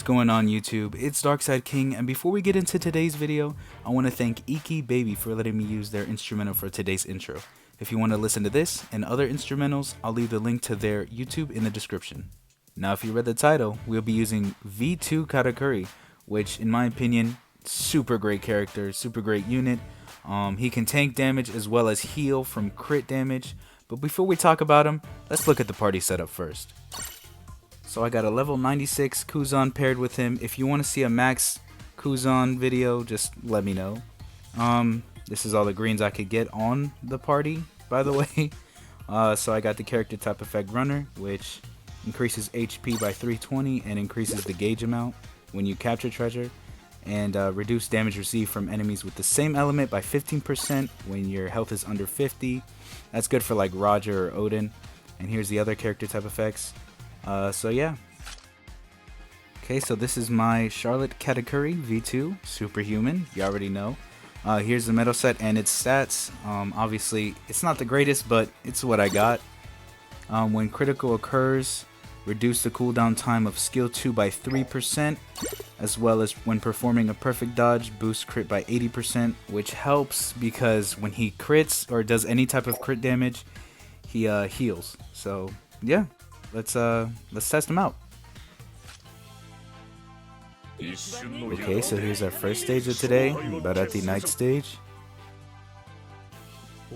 going on YouTube? It's Darkside King, and before we get into today's video, I want to thank Ekebabyy for letting me use their instrumental for today's intro. If you want to listen to this and other instrumentals, I'll leave the link to their YouTube in the description. Now if you read the title, we'll be using V2 KATAKURI, which in my opinion, super great character, super great unit. He can tank damage as well as heal from crit damage, but before we talk about him, let's look at the party setup first. So I got a level 96 Kuzan paired with him. If you want to see a max Kuzan video, just let me know. This is all the greens I could get on the party, by the way. So I got the character type effect runner, which increases HP by 320 and increases the gauge amount when you capture treasure, and reduce damage received from enemies with the same element by 15% when your health is under 50. That's good for like Roger or Odin. And here's the other character type effects. So yeah. Okay, so this is my Charlotte KATAKURI V2 Superhuman. You already know. Here's the medal set and its stats. Obviously, it's not the greatest, but it's what I got. When critical occurs, reduce the cooldown time of skill 2 by 3%, as well as when performing a perfect dodge, boost crit by 80%, which helps because when he crits or does any type of crit damage, he heals. So yeah. Let's test them out. Okay, so here's our first stage of today, Baratie night stage.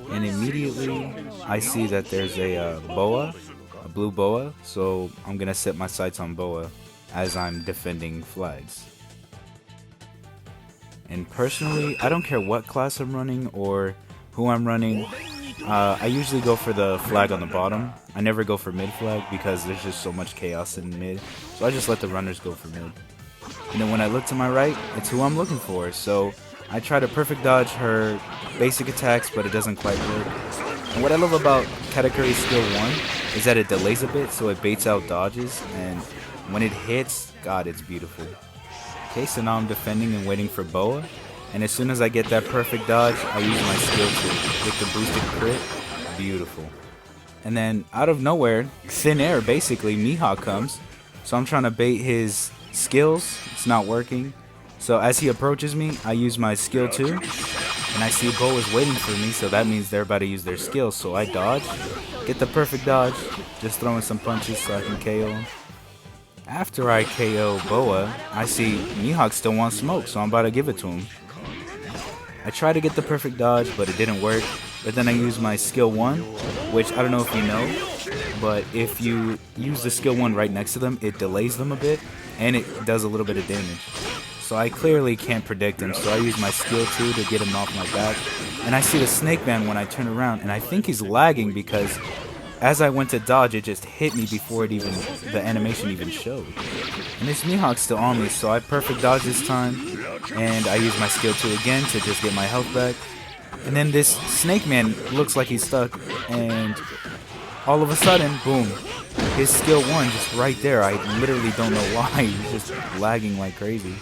And immediately I see that there's a boa, a blue boa, so I'm gonna set my sights on boa as I'm defending flags. And personally, I don't care what class I'm running or who I'm running. I usually go for the flag on the bottom. I never go for mid flag because there's just so much chaos in mid. So I just let the runners go for mid. And then when I look to my right, it's who I'm looking for. So I try to perfect dodge her basic attacks, but it doesn't quite work. And what I love about KATAKURI skill 1 is that it delays a bit, so it baits out dodges. And when it hits, God, it's beautiful. Okay, so now I'm defending and waiting for boa. And as soon as I get that perfect dodge, I use my skill 2 with the boosted crit. Beautiful. And then out of nowhere, thin air basically, Mihawk comes. So I'm trying to bait his skills. It's not working. So as he approaches me, I use my skill 2. And I see Bo is waiting for me, so that means they're about to use their skills. So I dodge, get the perfect dodge, just throwing some punches so I can KO him. After I KO Boa, I see Mihawk still wants smoke, so I'm about to give it to him. I tried to get the perfect dodge, but it didn't work. But then I used my skill 1, which I don't know if you know, but if you use the skill 1 right next to them, it delays them a bit, and it does a little bit of damage. So I clearly can't predict him, so I use my skill 2 to get him off my back. And I see the Snake Man when I turn around, and I think he's lagging because as I went to dodge, it just hit me before it even the animation even showed. And this Mihawk's still on me, so I perfect dodge this time, and I use my skill 2 again to just get my health back. And then this Snake Man looks like he's stuck, and all of a sudden, boom, his skill 1 just right there. I literally don't know why, he's just lagging like crazy.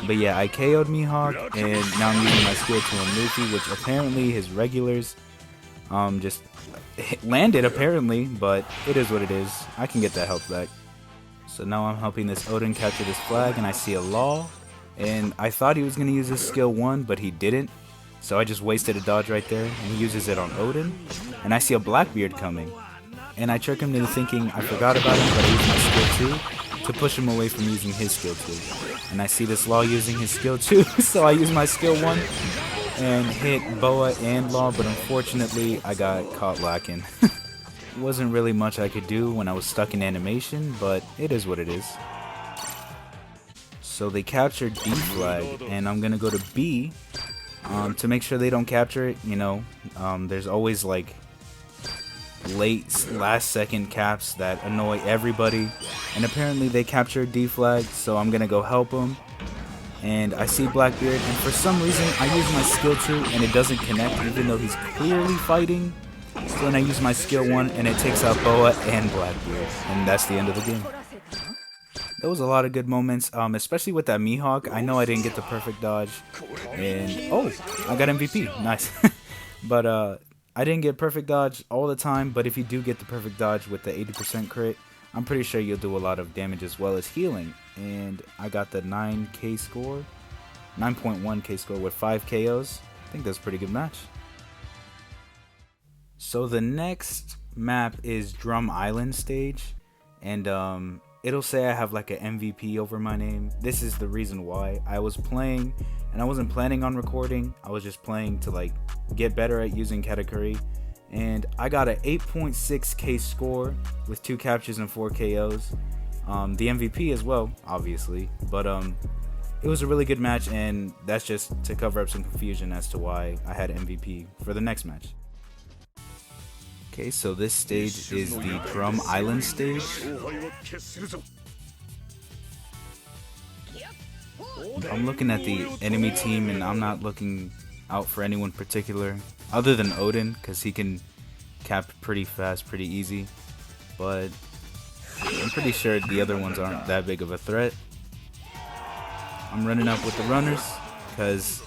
But yeah, I KO'd Mihawk, and now I'm using my skill 2 on Luffy, which apparently his regulars just landed apparently, but it is what it is. I can get that health back. So now I'm helping this Odin capture this flag, and I see a Law, and I thought he was going to use his skill 1, but he didn't. So I just wasted a dodge right there, and he uses it on Odin, and I see a Blackbeard coming. And I trick him into thinking I forgot about him, but I use my skill 2 to push him away from using his skill 2. And I see this Law using his skill 2, so I use my skill 1 and hit Boa and Law, but unfortunately I got caught lacking. Wasn't really much I could do when I was stuck in animation, but it is what it is. So they captured D flag, and I'm gonna go to B to make sure they don't capture it. You know, there's always like last second caps that annoy everybody, and apparently they captured D flag, so I'm gonna go help them. And I see Blackbeard, and for some reason I use my skill 2 and it doesn't connect even though he's clearly fighting. So then I use my skill 1 and it takes out Boa and Blackbeard, and that's the end of the game. There was a lot of good moments, especially with that Mihawk. I know I didn't get the perfect dodge, and oh, I got MVP, nice. But I didn't get perfect dodge all the time, but if you do get the perfect dodge with the 80% crit, I'm pretty sure you'll do a lot of damage as well as healing. and I got the 9K score, 9.1K score with 5 KOs. I think that's a pretty good match. So the next map is Drum Island stage, and it'll say I have like an MVP over my name. This is the reason why. I was playing and I wasn't planning on recording. I was just playing to like get better at using KATAKURI, and I got an 8.6K score with 2 captures and 4 KOs. The MVP as well, obviously, but it was a really good match, and that's just to cover up some confusion as to why I had MVP for the next match. Okay, so this stage is the Drum Island stage. I'm looking at the enemy team, and I'm not looking out for anyone particular other than Odin, because he can cap pretty fast, pretty easy, but I'm pretty sure the other ones aren't that big of a threat. I'm running up with the runners because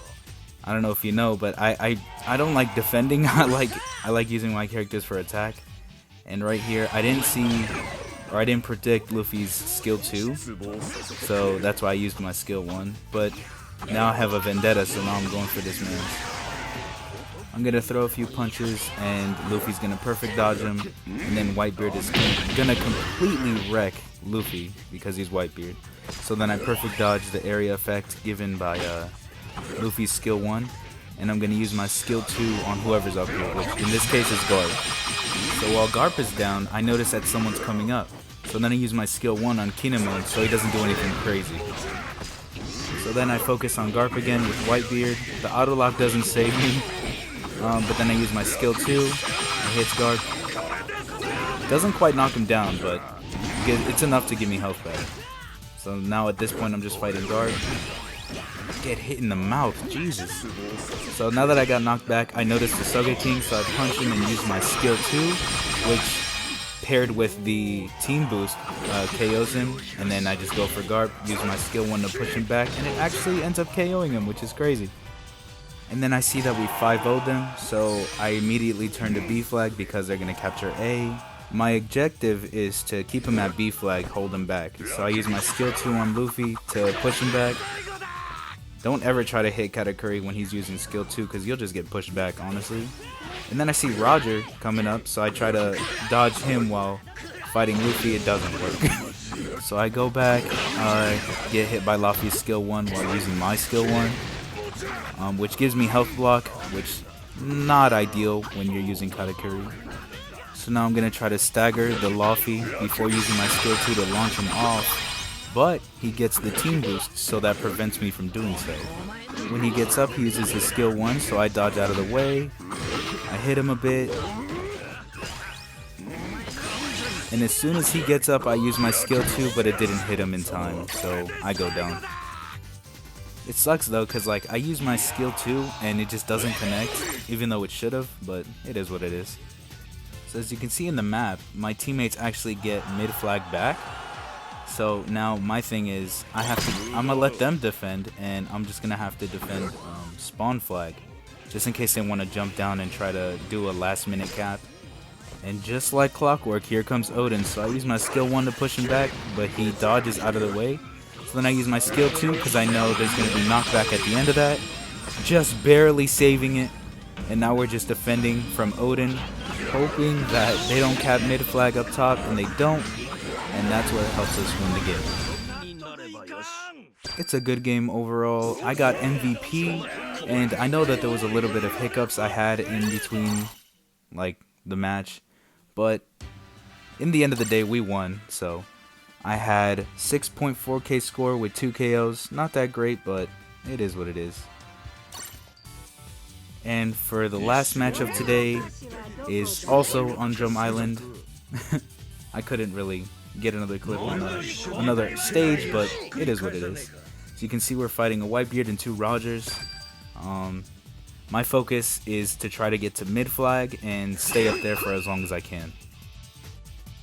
I don't know if you know, but I don't like defending. I like using my characters for attack. And right here, I didn't predict Luffy's skill 2, so that's why I used my skill 1. But now I have a vendetta, so now I'm going for this man. I'm gonna throw a few punches, and Luffy's gonna perfect dodge him, and then Whitebeard is gonna completely wreck Luffy because he's Whitebeard. So then I perfect dodge the area effect given by Luffy's skill 1, and I'm gonna use my skill 2 on whoever's up here, which in this case is Garp. So while Garp is down, I notice that someone's coming up. So then I use my skill 1 on Kinemon so he doesn't do anything crazy. So then I focus on Garp again with Whitebeard. The auto lock doesn't save me. But then I use my skill 2, it hits Garp. Doesn't quite knock him down, but it's enough to give me health back. So now at this point I'm just fighting Garp. Get hit in the mouth, Jesus. So now that I got knocked back, I noticed the Sogeking, so I punch him and use my skill 2, which paired with the team boost KOs him, and then I just go for Garp, use my skill 1 to push him back, and it actually ends up KOing him, which is crazy. And then I see that we 5-0'd them, so I immediately turn to B flag because they're going to capture A. My objective is to keep him at B flag, hold him back. So I use my skill 2 on Luffy to push him back. Don't ever try to hit KATAKURI when he's using skill 2 because you'll just get pushed back, honestly. And then I see Roger coming up, so I try to dodge him while fighting Luffy. It doesn't work. So I go back, get hit by Luffy's skill 1 while using my skill 1. Which gives me health block, which not ideal when you're using KATAKURI. So now I'm going to try to stagger the Luffy before using my skill 2 to launch him off, but he gets the team boost, so that prevents me from doing so. When he gets up, he uses his skill 1, so I dodge out of the way. I hit him a bit, and as soon as he gets up, I use my skill 2, but it didn't hit him in time, so I go down. It sucks though, because like I use my skill 2 and it just doesn't connect, even though it should have, but it is what it is. So as you can see in the map, my teammates actually get mid flag back. So now my thing is, I'm gonna let them defend, and I'm just gonna have to defend spawn flag, just in case they want to jump down and try to do a last minute cap. And just like clockwork, here comes Odin, so I use my skill 1 to push him back, but he dodges out of the way. So then I use my skill 2 because I know there's going to be knockback at the end of that. Just barely saving it. And now we're just defending from Odin, hoping that they don't cap mid flag up top, and they don't. And that's what helps us win the game. It's a good game overall. I got MVP, and I know that there was a little bit of hiccups I had in between like the match. But in the end of the day, we won, so I had 6.4K score with 2 KOs. Not that great, but it is what it is. And for the last match of today is also on Drum Island. I couldn't really get another clip on another stage, but it is what it is. So you can see we're fighting a Whitebeard and 2 Rogers. My focus is to try to get to mid flag and stay up there for as long as I can.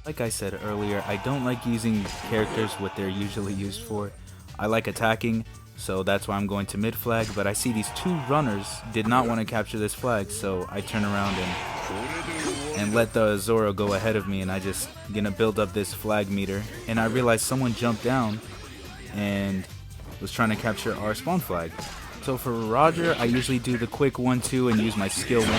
Like I said earlier, I don't like using characters what they're usually used for. I like attacking, so that's why I'm going to mid flag, but I see these 2 runners did not want to capture this flag, so I turn around and let the Zoro go ahead of me, and I just gonna build up this flag meter, and I realize someone jumped down, and was trying to capture our spawn flag. So for Roger, I usually do the quick 1-2 and use my skill 1.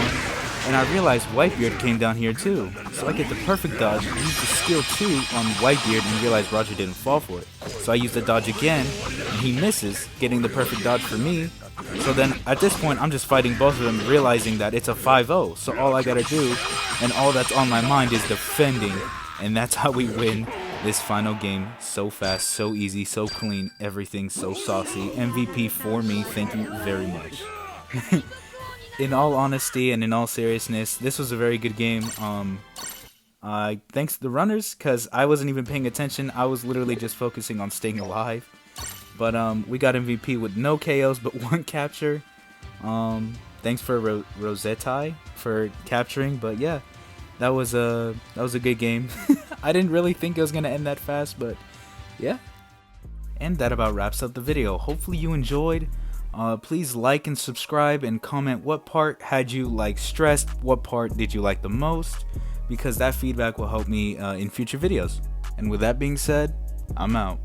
And I realized Whitebeard came down here too. So I get the perfect dodge, use the skill 2 on Whitebeard, and realize Roger didn't fall for it. So I use the dodge again, and he misses, getting the perfect dodge for me. So then at this point, I'm just fighting both of them, realizing that it's a 5-0. So all I gotta do, and all that's on my mind, is defending. And that's how we win this final game. So fast, so easy, so clean, everything so saucy. MVP for me, thank you very much. In all honesty and in all seriousness, this was a very good game. Thanks to the runners, because I wasn't even paying attention. I was literally just focusing on staying alive. But we got MVP with no KOs but 1 capture. Thanks for Rosetai for capturing. But yeah, that was a good game. I didn't really think it was gonna end that fast, but yeah. And that about wraps up the video. Hopefully you enjoyed. Please like and subscribe and comment what part had you like stressed, what part did you like the most, because that feedback will help me in future videos. And with that being said, I'm out.